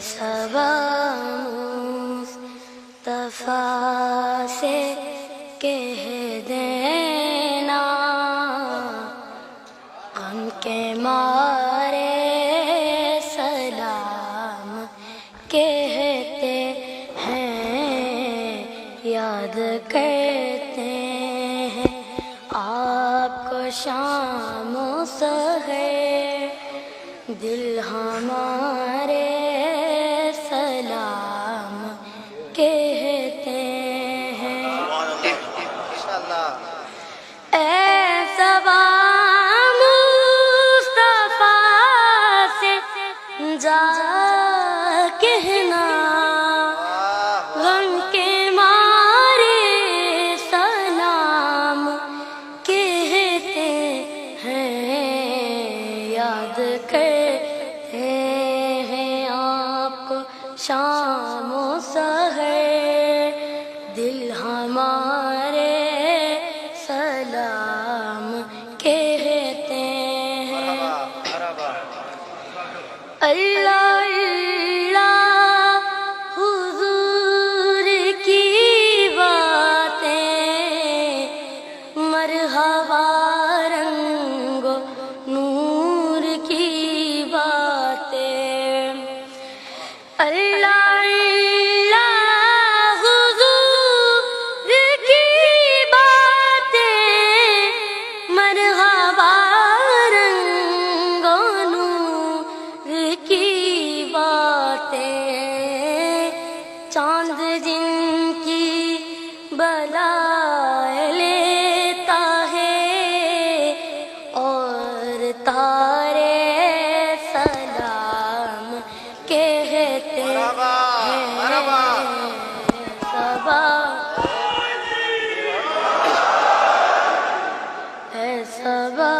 صبا مصطفیٰ سے کہہ دینا، غم کے مارے سلام کہتے ہیں، یاد کرتے ہیں آپ کو شام و سحر، دل ہمارے سلام کہتے ہیں۔ اے صبا مصطفیٰ سے جا کہنا، غم کے مارے سلام کہتے ہیں، یاد کرتے ہیں آپ کو شام و سحر، دل ہمارے سلام کہتے ہیں۔ اللہ اللہ حضور کی باتیں، مرحبا رنگ و نور کی باتیں، اللہ اللہ حضور کی باتیں، مرحبا رنگ و نور کی باتیں، چاند جن کی بلائے لیتا ہے اور تارے سلام کہتے ہیں۔ صبا اے صبا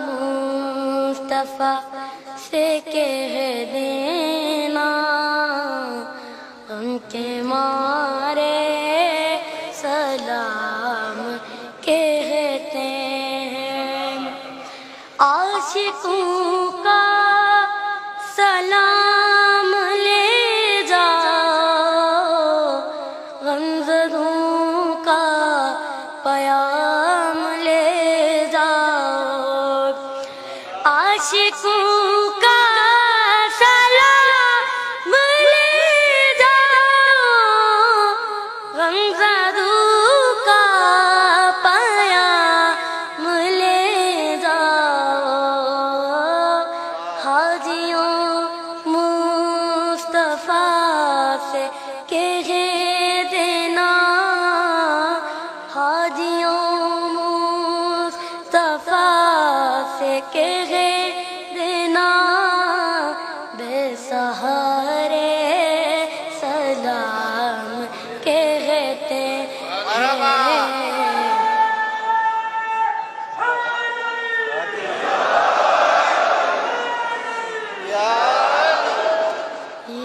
مصطفیٰ سے کہہ دینا، غم کے مارے سلام کہتے ہیں۔ عاشقوں کا سلام لے جاؤ، غمزدوں کا پیام لے جاؤ، عاشقوں کا سلام لے جاؤ، غمزدوں کا پیام لے جاؤ، حاجیوں مصطفیٰ سے کہہ دینا، حاجیوں مصطفیٰ سے کہہ دینا، بے سہارے سلام کہتے ہیں۔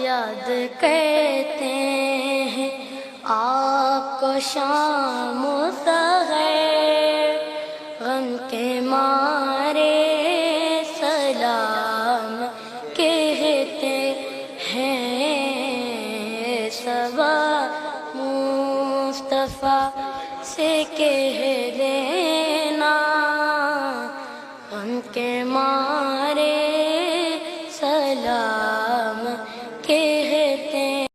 یاد کرتے ہیں آپ کو شام و سحر، غم کے مارے سلام کہتے ہیں، صبا مصطفیٰ سے کہہ دینا، غم کے مارے سلام کہتے